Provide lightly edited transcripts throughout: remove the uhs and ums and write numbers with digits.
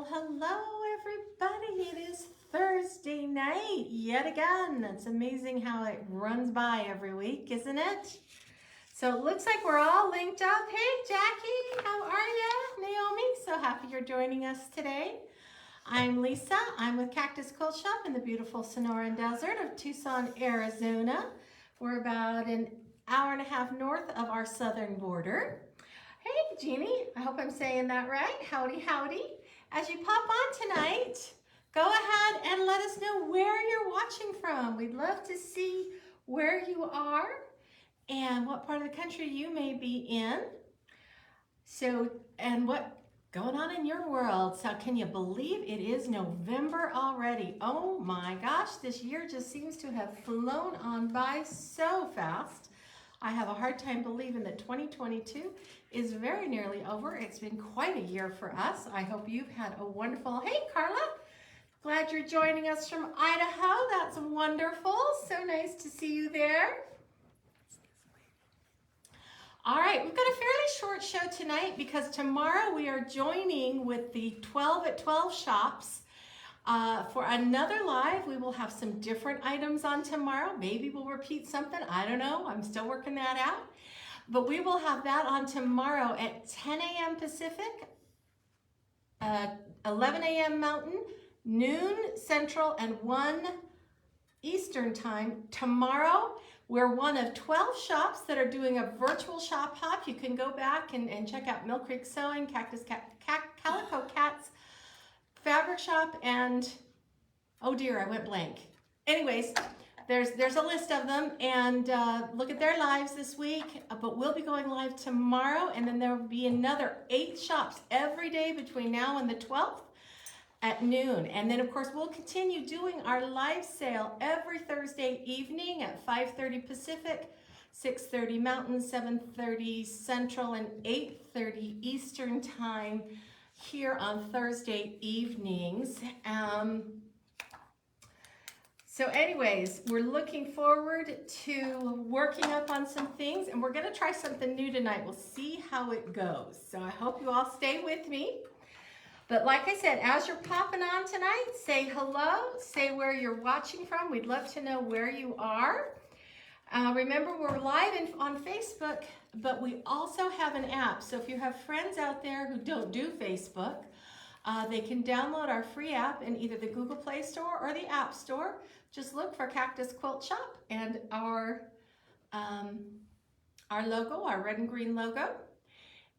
Hello everybody. It is Thursday night yet again. It's amazing how it runs by every week, isn't it? So it looks like we're all linked up. Hey Jackie, how are you? Naomi, so happy you're joining us today. I'm Lisa. I'm with Cactus Quilt Shop in the beautiful Sonoran Desert of Tucson, Arizona. We're about an hour and a half north of our southern border. Hey Jeannie, I hope I'm saying that right. Howdy, howdy. As you pop on tonight, go ahead and let us know where you're watching from. We'd love to see where you are and what part of the country you may be in. So, and what going on in your world. So can you believe it is November already? Oh my gosh, this year just seems to have flown on by so fast. I have a hard time believing that 2022 is very nearly over. It's been quite a year for us. I hope you've had a wonderful, hey Carla, glad you're joining us from Idaho. That's wonderful. So nice to see you there. All right, we've got a fairly short show tonight because tomorrow we are joining with the 12 at 12 shops for another live. We will have some different items on tomorrow. Maybe we'll repeat something. I don't know. I'm still working that out. But we will have that on tomorrow at 10 a.m. Pacific, 11 a.m. Mountain, noon Central, and 1 Eastern time. Tomorrow, we're one of 12 shops that are doing a virtual shop hop. You can go back and check out Mill Creek Sewing, Calico Cats, Fabric Shop, and oh dear, I went blank. Anyways, there's a list of them, and look at their lives this week, but we'll be going live tomorrow, and then there will be another 8 shops every day between now and the 12th at noon. And then of course we'll continue doing our live sale every Thursday evening at 5:30 Pacific, 6:30 Mountain, 7:30 Central, and 8:30 Eastern time here on Thursday evenings. So anyways, we're looking forward to working up on some things, and we're gonna try something new tonight. We'll see how it goes. So I hope you all stay with me. But like I said, as you're popping on tonight, say hello, say where you're watching from. We'd love to know where you are. Remember, we're live on Facebook, but we also have an app. So if you have friends out there who don't do Facebook, they can download our free app in either the Google Play Store or the App Store. Just look for Cactus Quilt Shop and our logo, our red and green logo,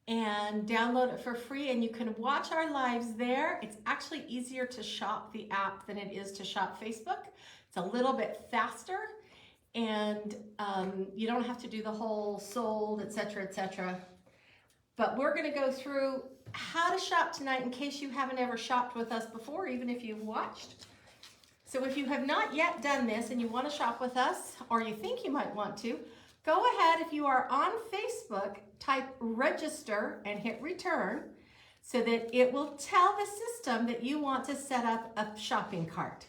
and download it for free, and you can watch our lives there. It's actually easier to shop the app than it is to shop Facebook. It's a little bit faster, and you don't have to do the whole sold, etc., etc. But we're going to go through how to shop tonight in case you haven't ever shopped with us before, even if you've watched. So if you have not yet done this and you want to shop with us, or you think you might want to, go ahead. If you are on Facebook, type register and hit return so that it will tell the system that you want to set up a shopping cart.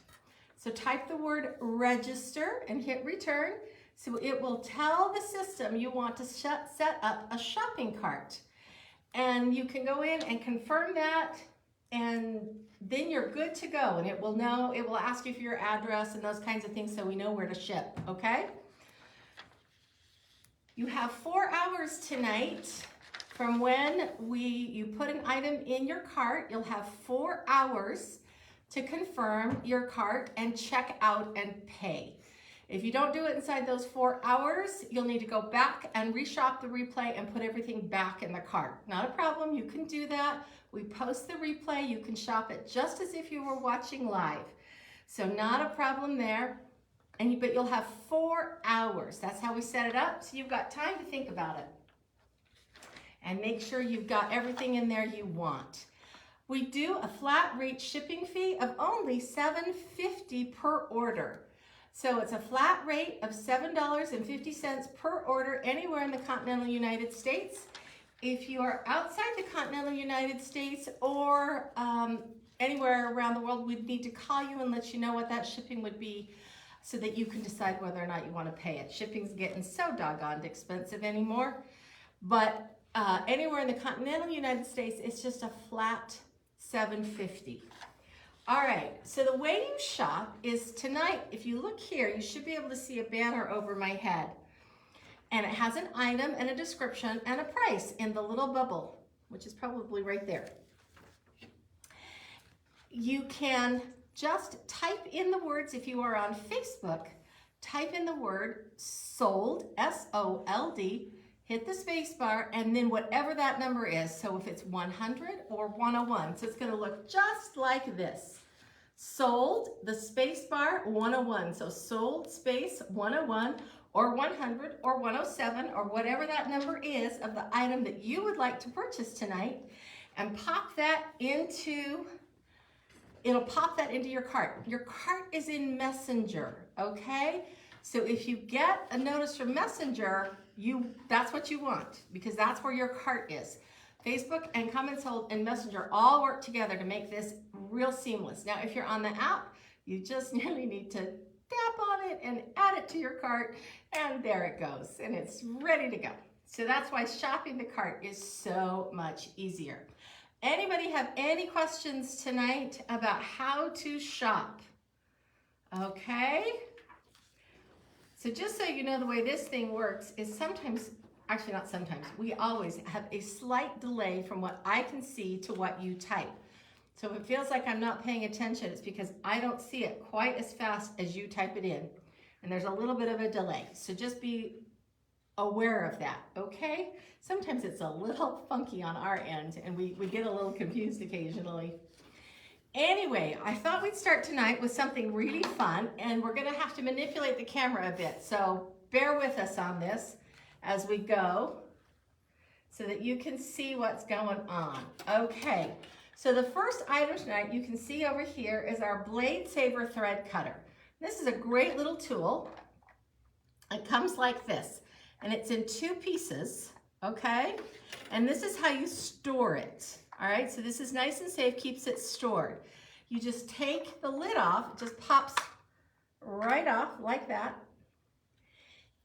So type the word register and hit return so it will tell the system you want to set up a shopping cart. And you can go in and confirm that, and then you're good to go. And it will know, it will ask you for your address and those kinds of things so we know where to ship, okay? You have 4 hours tonight from when you put an item in your cart. You'll have 4 hours to confirm your cart and check out and pay. If you don't do it inside those 4 hours, you'll need to go back and reshop the replay and put everything back in the cart. Not a problem, you can do that. We post the replay, you can shop it just as if you were watching live. So not a problem there. But you'll have 4 hours. That's how we set it up. So you've got time to think about it. And make sure you've got everything in there you want. We do a flat rate shipping fee of only $7.50 per order. So it's a flat rate of $7.50 per order anywhere in the continental United States. If you are outside the continental United States or anywhere around the world, we'd need to call you and let you know what that shipping would be, so that you can decide whether or not you want to pay it. Shipping's getting so doggone expensive anymore. But anywhere in the continental United States, it's just a flat $7.50. All right, so the way you shop is tonight, if you look here, you should be able to see a banner over my head. And it has an item and a description and a price in the little bubble, which is probably right there. You can just type in the words, if you are on Facebook, type in the word sold, S-O-L-D, hit the space bar, and then whatever that number is. So if it's 100 or 101, so it's gonna look just like this. Sold, the space bar, 101. So sold space 101 or 100 or 107 or whatever that number is of the item that you would like to purchase tonight, and pop that into, it'll pop that into your cart. Your cart is in Messenger, okay? So if you get a notice from Messenger, that's what you want, because that's where your cart is. Facebook and Come and Sold and Messenger all work together to make this real seamless. Now, if you're on the app, you just really need to tap on it and add it to your cart, and there it goes, and it's ready to go. So that's why shopping the cart is so much easier. Anybody have any questions tonight about how to shop? Okay. So just so you know, the way this thing works is sometimes, actually not sometimes, we always have a slight delay from what I can see to what you type. So if it feels like I'm not paying attention, it's because I don't see it quite as fast as you type it in. And there's a little bit of a delay. So just be aware of that, okay? Sometimes it's a little funky on our end and we get a little confused occasionally. Anyway, I thought we'd start tonight with something really fun, and we're gonna have to manipulate the camera a bit. So bear with us on this as we go so that you can see what's going on. Okay, so the first item tonight you can see over here is our Blade Saver thread cutter. This is a great little tool. It comes like this, and it's in 2 pieces, okay? And this is how you store it, all right? So this is nice and safe, keeps it stored. You just take the lid off, it just pops right off like that.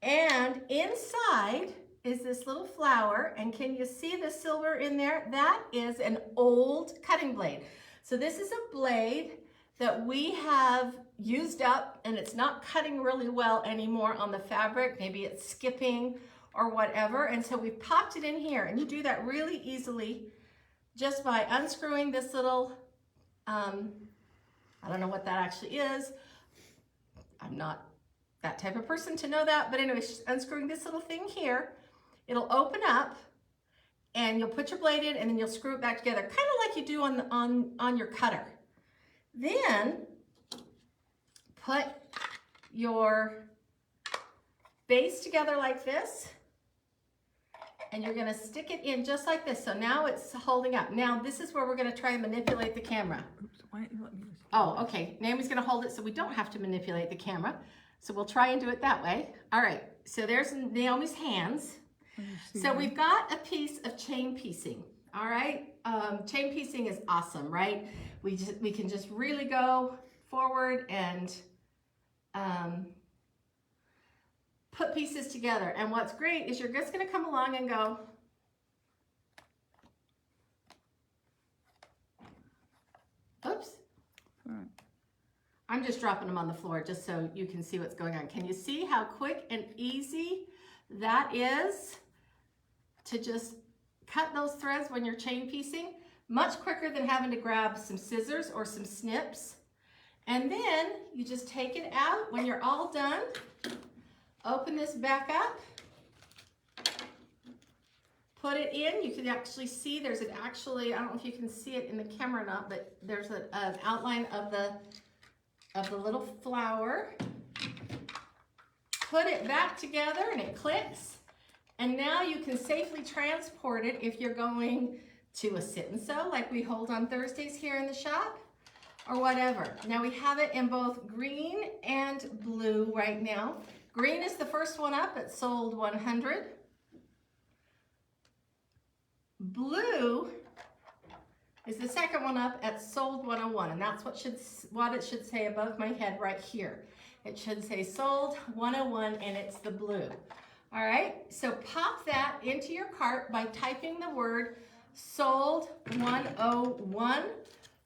And inside is this little flower, and can you see the silver in there? That is an old cutting blade. So this is a blade that we have used up, and it's not cutting really well anymore on the fabric. Maybe it's skipping or whatever, and so we popped it in here, and you do that really easily just by unscrewing this little, I don't know what that actually is. I'm not that type of person to know that, but anyway, unscrewing this little thing here, it'll open up, and you'll put your blade in, and then you'll screw it back together, kind of like you do on your cutter. Then put your base together like this, and you're gonna stick it in just like this. So now it's holding up. Now this is where we're gonna try and manipulate the camera. Oops, why don't you let me? Oh, okay. Naomi's gonna hold it so we don't have to manipulate the camera. So we'll try and do it that way. All right, so there's Naomi's hands. So we've got a piece of chain piecing, all right? Chain piecing is awesome, right? We can just really go forward and put pieces together. And what's great is you're just gonna come along and go, oops. I'm just dropping them on the floor just so you can see what's going on. Can you see how quick and easy that is to just cut those threads when you're chain piecing? Much quicker than having to grab some scissors or some snips. And then you just take it out when you're all done. Open this back up. Put it in. You can actually see there's an I don't know if you can see it in the camera or not, but there's an outline of the little flower. Put it back together and it clicks. And now you can safely transport it if you're going to a sit and sew like we hold on Thursdays here in the shop or whatever. Now we have it in both green and blue right now. Green is the first one up at sold 100. Blue is the second one up at sold 101, and that's what it should say above my head right here. It should say sold 101, and it's the blue. All right, so pop that into your cart by typing the word sold 101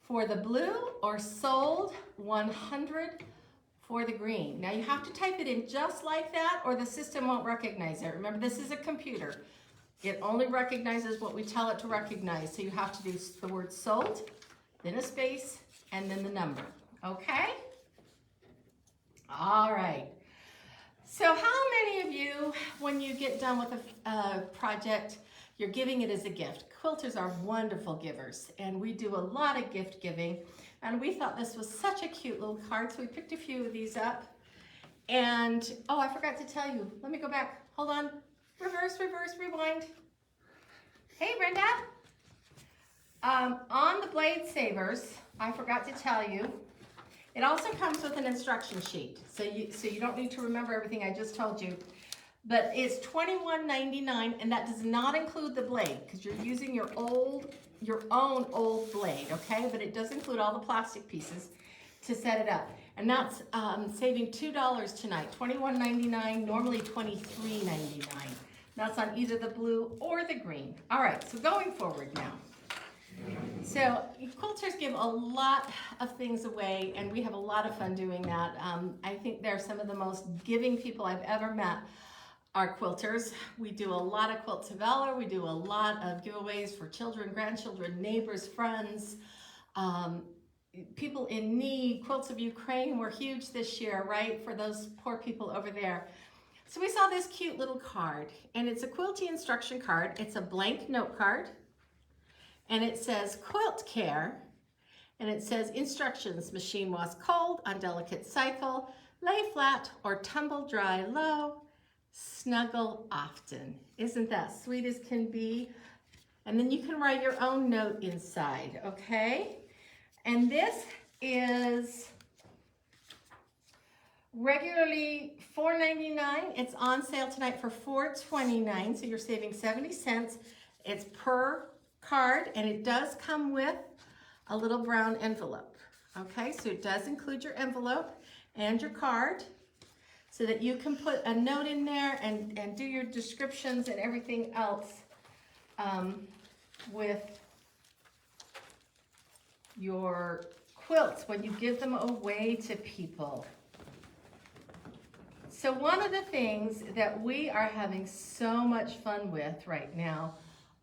for the blue or sold 100 for the green. Now you have to type it in just like that or the system won't recognize it. Remember, this is a computer. It only recognizes what we tell it to recognize. So you have to do the word sold, then a space, and then the number. Okay? All right. So how many of you, when you get done with a project, you're giving it as a gift? Quilters are wonderful givers, and we do a lot of gift giving. And we thought this was such a cute little card, so we picked a few of these up. And, oh, I forgot to tell you. Let me go back. Hold on. Reverse, rewind. Hey, Brenda. On the Blade Savers, I forgot to tell you, it also comes with an instruction sheet. So you don't need to remember everything I just told you. But it's $21.99, and that does not include the blade because you're using your own old blade, okay? But it does include all the plastic pieces to set it up. And that's saving $2 tonight, $21.99, normally $23.99. That's on either the blue or the green. All right, so going forward now. So quilters give a lot of things away, and we have a lot of fun doing that. I think they're some of the most giving people I've ever met are quilters. We do a lot of Quilt to Valor. We do a lot of giveaways for children, grandchildren, neighbors, friends, people in need. Quilts of Ukraine were huge this year, right, for those poor people over there. So we saw this cute little card, and it's a quilty instruction card. It's a blank note card, and it says quilt care, and it says instructions: machine wash cold, on delicate cycle, lay flat or tumble dry low, snuggle often. Isn't that sweet as can be? And then you can write your own note inside, okay? And this is regularly $4.99. It's on sale tonight for $4.29, so you're saving 70 cents. It's per card, and it does come with a little brown envelope, okay? So it does include your envelope and your card, so that you can put a note in there and do your descriptions and everything else with your quilts when you give them away to people. So one of the things that we are having so much fun with right now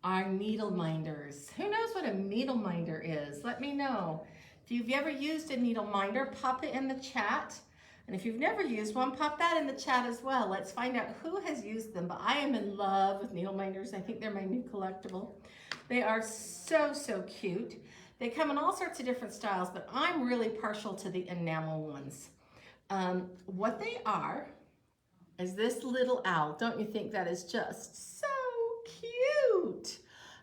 are needle minders. Who knows what a needle minder is? Let me know. If you've ever used a needle minder, pop it in the chat. And if you've never used one, pop that in the chat as well. Let's find out who has used them. But I am in love with needle minders. I think they're my new collectible. They are so, so cute. They come in all sorts of different styles, but I'm really partial to the enamel ones. What they are is this little owl. Don't you think that is just so cute?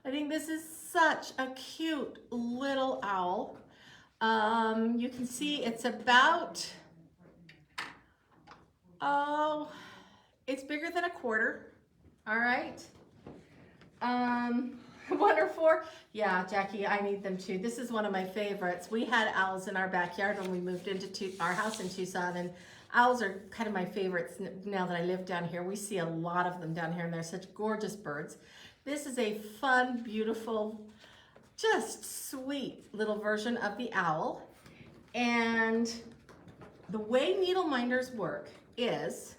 I think this is such a cute little owl. You can see it's about, oh, it's bigger than a quarter, all right? 1 or 4, yeah, Jackie, I need them too. This is one of my favorites. We had owls in our backyard when we moved into our house in Tucson, and owls are kind of my favorites now that I live down here. We see a lot of them down here, and they're such gorgeous birds. This is a fun, beautiful, just sweet little version of the owl. And the way needle minders work is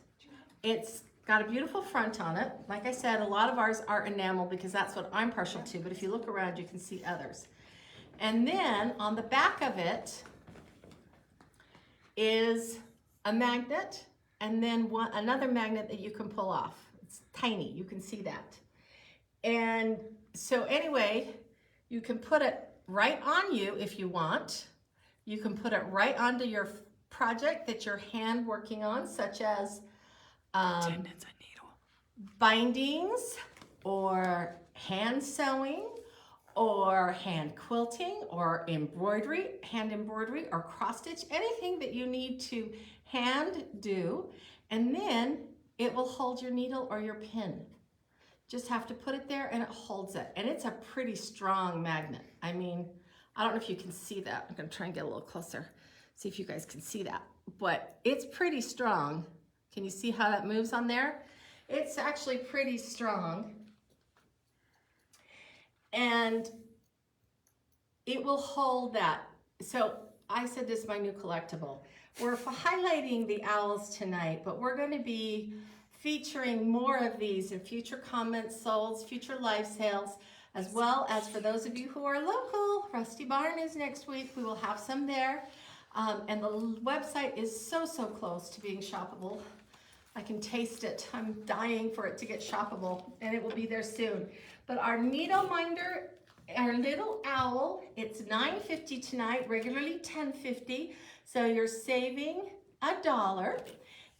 it's got a beautiful front on it. Like I said, a lot of ours are enamel because that's what I'm partial to, but if you look around, you can see others. And then on the back of it is a magnet, and then another magnet that you can pull off. It's tiny, you can see that. And so anyway, you can put it right on you if you want. You can put it right onto your project that you're hand working on, such as bindings or hand sewing or hand quilting or embroidery, hand embroidery or cross stitch, anything that you need to hand do, and then it will hold your needle or your pin. Just have to put it there and it holds it, and it's a pretty strong magnet. I mean, I don't know if you can see that. I'm gonna try and get a little closer, see if you guys can see that, but it's pretty strong. Can you see how that moves on there? It's actually pretty strong. and it will hold that. So I said this is my new collectible. We're highlighting the owls tonight, but we're going to be featuring more of these in future comments, solds, future live sales, as well as for those of you who are local. Rusty Barn is next week. We will have some there. And the website is so close to being shoppable. I can taste it. I'm dying for it to get shoppable, and it will be there soon. But our needle minder, our little owl, it's $9.50 tonight, regularly $10.50. So you're saving $1,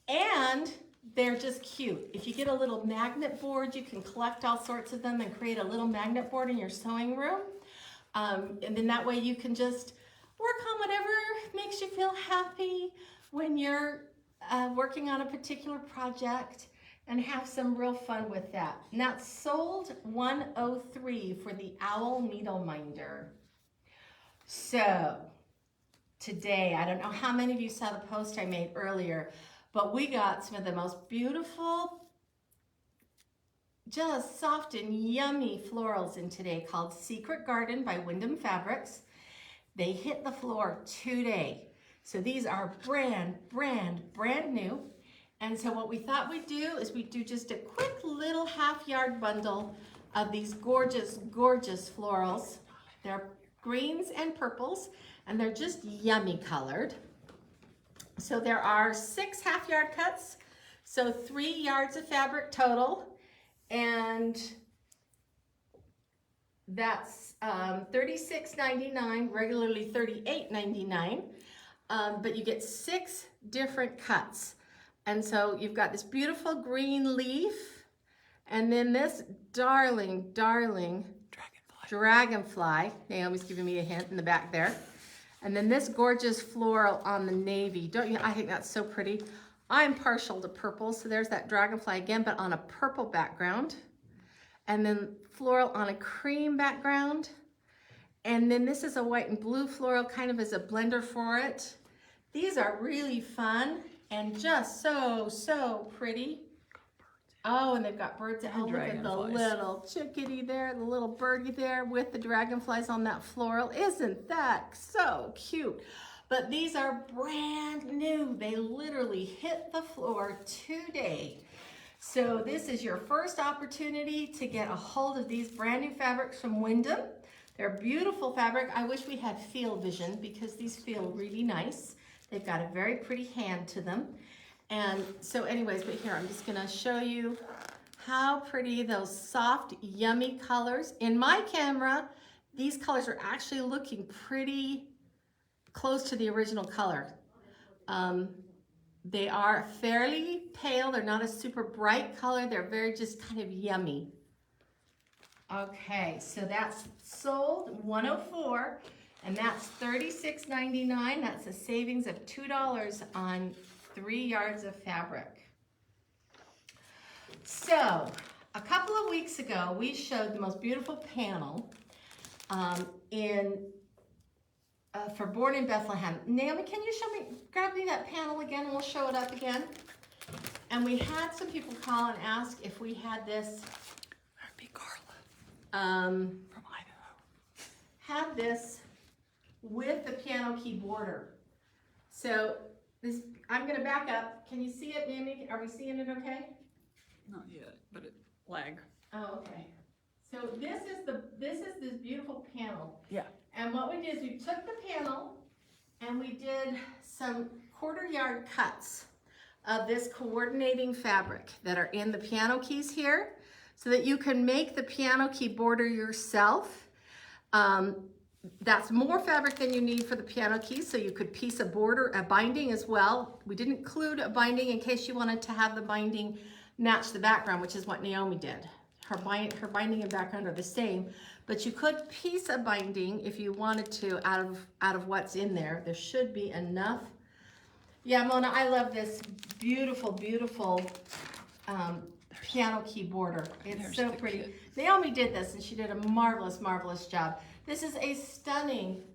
and they're just cute. If you get a little magnet board, you can collect all sorts of them and create a little magnet board in your sewing room. And then that way you can just work on whatever makes you feel happy when you're working on a particular project, and have some real fun with that. And that's sold $103 for the Owl Needle Minder. So today, I don't know how many of you saw the post I made earlier, but we got some of the most beautiful, just soft and yummy florals in today, called Secret Garden by Wyndham Fabrics. They hit the floor today. So these are brand new. And so what we thought we'd do is we'd do just a quick little half-yard bundle of these gorgeous florals. They're greens and purples, and they're just yummy colored. So there are 6 half-yard cuts, so 3 yards of fabric total, and that's $36.99, regularly $38.99, but you get 6 different cuts. And so you've got this beautiful green leaf, and then this darling dragonfly. Naomi's giving me a hint in the back there. And then this gorgeous floral on the navy. Don't you? I think that's so pretty. I'm partial to purple, so there's that dragonfly again, but on a purple background. And then floral on a cream background. And then this is a white and blue floral, kind of as a blender for it. These are really fun and just so pretty. Oh, and they've got birds. Oh, look at the little chickadee there, the little birdie there with the dragonflies on that floral. Isn't that so cute? But these are brand new. They literally hit the floor today. So this is your first opportunity to get a hold of these brand new fabrics from Wyndham. They're beautiful fabric. I wish we had field vision because these feel really nice. They've got a very pretty hand to them. And so anyways, but here, I'm just gonna show you how pretty those soft, yummy colors. In my camera, these colors are actually looking pretty close to the original color. They are fairly pale. They're not a super bright color. They're very just kind of yummy. Okay, so that's sold $104. And that's $36.99. That's a savings of $2 on 3 yards of fabric. So, a couple of weeks ago, we showed the most beautiful panel for Born in Bethlehem. Naomi, can you grab me that panel again, and we'll show it up again? And we had some people call and ask if we had this. That'd be Carla. From Idaho. Had this with the piano key border. So this, I'm gonna back up. Can you see it, Naomi? Are we seeing it okay? Not yet, but it lag. Oh, okay. So this is this beautiful panel. Yeah. And what we did is we took the panel and we did some 1/4 yard cuts of this coordinating fabric that are in the piano keys here, so that you can make the piano key border yourself. That's more fabric than you need for the piano keys, so you could piece a border, a binding as well. We didn't include a binding in case you wanted to have the binding match the background, which is what Naomi did. Her binding and background are the same, but you could piece a binding if you wanted to out of what's in there. There should be enough. Yeah, Mona, I love this beautiful piano key border. It's so pretty. Naomi did this, and she did a marvelous job. This is a stunning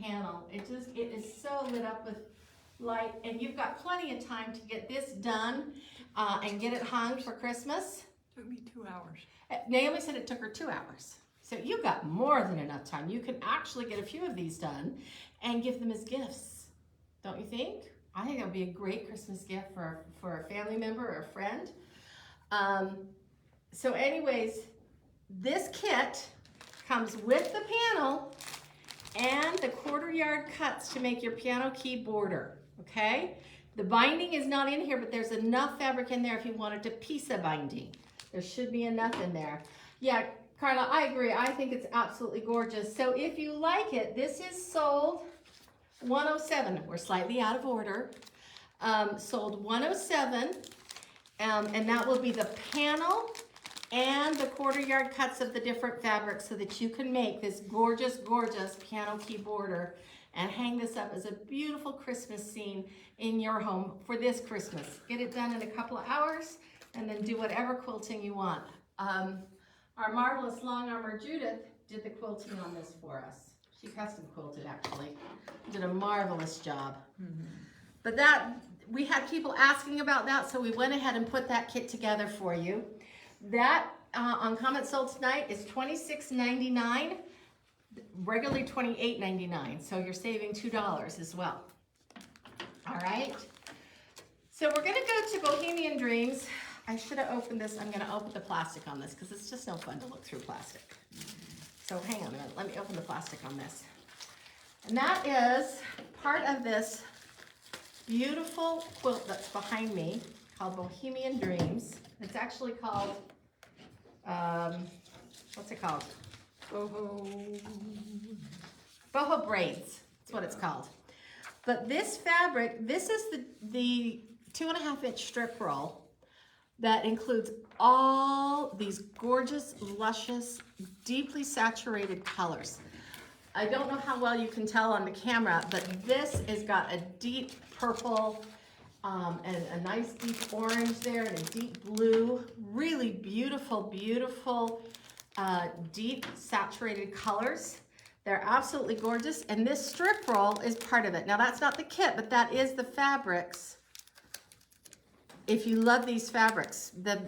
panel. It is so lit up with light, and you've got plenty of time to get this done and get it hung for Christmas. Took me 2 hours. Naomi said it took her 2 hours. So you've got more than enough time. You can actually get a few of these done and give them as gifts. Don't you think? I think that would be a great Christmas gift for a family member or a friend. So anyways, this kit comes with the panel and the 1/4 yard cuts to make your piano key border, okay? The binding is not in here, but there's enough fabric in there if you wanted to piece a binding. There should be enough in there. Yeah, Carla, I agree. I think it's absolutely gorgeous. So if you like it, this is sold 107. We're slightly out of order. Sold 107, and that will be the panel and the 1/4 yard cuts of the different fabrics so that you can make this gorgeous, gorgeous piano key border and hang this up as a beautiful Christmas scene in your home for this Christmas. Get it done in a couple of hours and then do whatever quilting you want. Our marvelous long armor Judith did the quilting on this for us. She custom quilted actually. Did a marvelous job. But that, we had people asking about that, so we went ahead and put that kit together for you. That on comment sold tonight is $26.99, regularly $28.99, so you're saving $2 as well. All right, so we're gonna go to Bohemian Dreams. I should have opened this. I'm gonna open the plastic on this because it's just no fun to look through plastic. So hang on a minute, let me open the plastic on this. And that is part of this beautiful quilt that's behind me called Bohemian Dreams. It's actually called, what's it called? Boho Braids, that's what it's called. But this fabric, this is the 2.5 inch strip roll that includes all these gorgeous, luscious, deeply saturated colors. I don't know how well you can tell on the camera, but this has got a deep purple and a nice deep orange there and a deep blue. Really beautiful, beautiful, deep saturated colors. They're absolutely gorgeous, and this strip roll is part of it. Now that's not the kit, but that is the fabrics. If you love these fabrics, the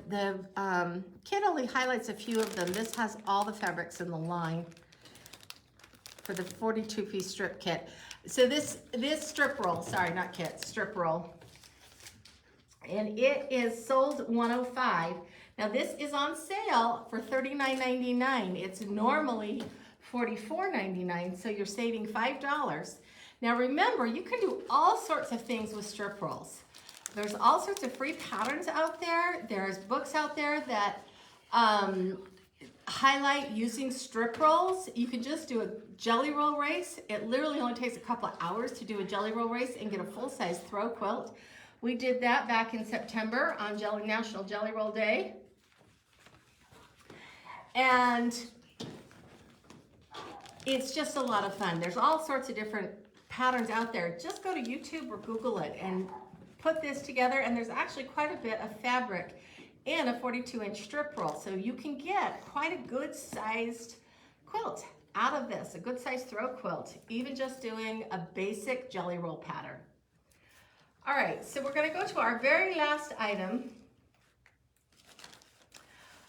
kit only highlights a few of them. This has all the fabrics in the line for the 42-piece strip kit. So this strip roll, sorry, not kit, strip roll, and it is sold $105. Now this is on sale for $39.99. It's normally $44.99, so you're saving $5. Now remember, you can do all sorts of things with strip rolls. There's all sorts of free patterns out there. There's books out there that highlight using strip rolls. You can just do a jelly roll race. It literally only takes a couple of hours to do a jelly roll race and get a full-size throw quilt. We did that back in September on National Jelly Roll Day. And it's just a lot of fun. There's all sorts of different patterns out there. Just go to YouTube or Google it and put this together, and there's actually quite a bit of fabric in a 42-inch strip roll. So you can get quite a good sized quilt out of this, a good sized throw quilt, even just doing a basic jelly roll pattern. All right, so we're gonna go to our very last item,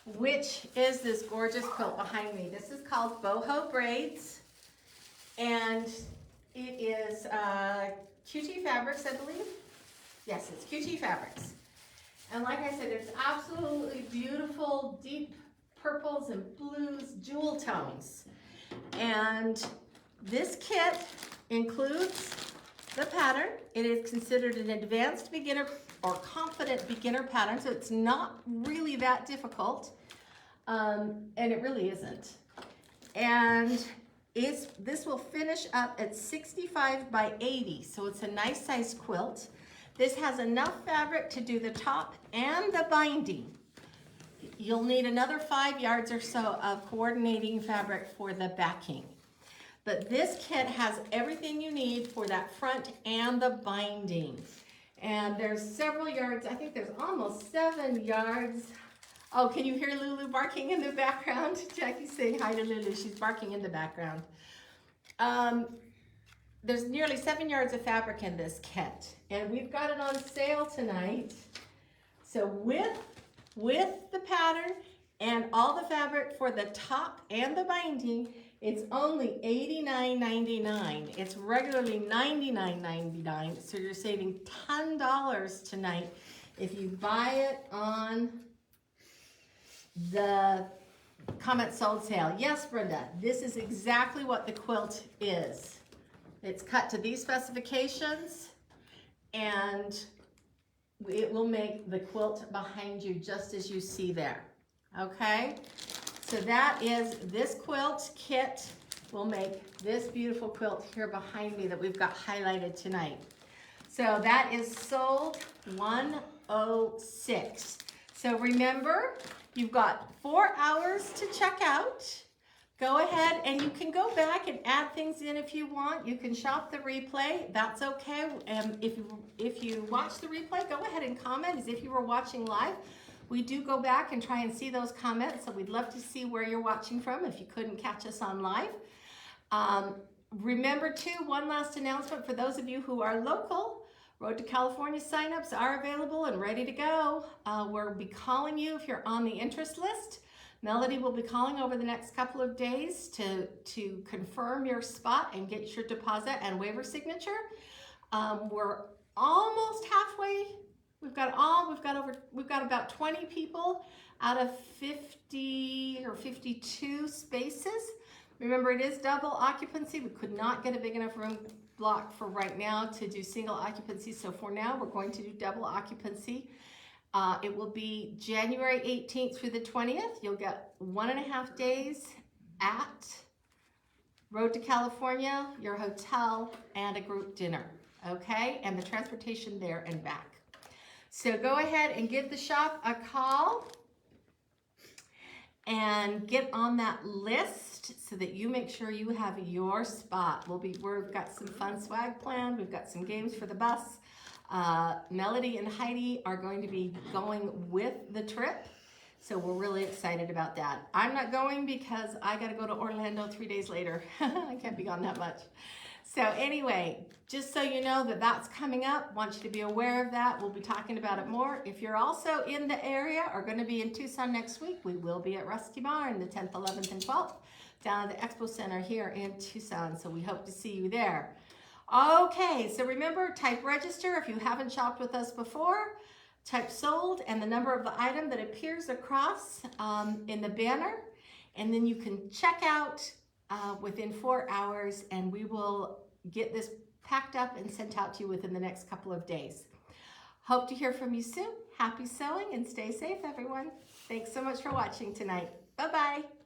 which is this gorgeous quilt behind me. This is called Boho Braids, and it is QT Fabrics, I believe. Yes, it's QT Fabrics. And like I said, it's absolutely beautiful, deep purples and blues, jewel tones. And this kit includes the pattern. It is considered an advanced beginner or confident beginner pattern, so it's not really that difficult. And it really isn't. And this will finish up at 65 by 80, so it's a nice size quilt. This has enough fabric to do the top and the binding. You'll need another 5 yards or so of coordinating fabric for the backing. But this kit has everything you need for that front and the binding. And there's several yards, I think there's almost 7 yards. Oh, can you hear Lulu barking in the background? Jackie's saying hi to Lulu, she's barking in the background. There's nearly 7 yards of fabric in this kit, and we've got it on sale tonight. So with the pattern And all the fabric for the top and the binding, it's only $89.99. It's regularly $99.99, so you're saving $10 tonight if you buy it on the comment sold sale. Yes, Brenda, this is exactly what the quilt is. It's cut to these specifications, and it will make the quilt behind you just as you see there. Okay, so that is this quilt kit will make this beautiful quilt here behind me that we've got highlighted tonight. So that is sold $106. So remember, you've got 4 hours to check out. Go ahead and you can go back and add things in if you want. You can shop the replay. That's okay. If you watch the replay, go ahead and comment as if you were watching live. We do go back and try and see those comments, so we'd love to see where you're watching from if you couldn't catch us on live. Remember too, one last announcement for those of you who are local, Road to California signups are available and ready to go. We'll be calling you if you're on the interest list. Melody will be calling over the next couple of days to confirm your spot and get your deposit and waiver signature. We're almost halfway. We've got about 20 people out of 50 or 52 spaces. Remember, it is double occupancy. We could not get a big enough room block for right now to do single occupancy. So for now, we're going to do double occupancy. It will be January 18th through the 20th. You'll get 1.5 days at Road to California, your hotel, and a group dinner. Okay, and the transportation there and back. So go ahead and give the shop a call and get on that list so that you make sure you have your spot. We've got some fun swag planned. We've got some games for the bus. Melody and Heidi are going to be going with the trip. So we're really excited about that. I'm not going because I got to go to Orlando 3 days later. I can't be gone that much. So anyway, just so you know that that's coming up, want you to be aware of that. We'll be talking about it more. If you're also in the area or going to be in Tucson next week, we will be at Rusty Barn the 10th, 11th, and 12th down at the Expo Center here in Tucson. So we hope to see you there. Okay, so remember, type register if you haven't shopped with us before. Type sold and the number of the item that appears across in the banner. And then you can check out within 4 hours, and we will get this packed up and sent out to you within the next couple of days. Hope to hear from you soon. Happy sewing and stay safe, everyone. Thanks so much for watching tonight. Bye-bye.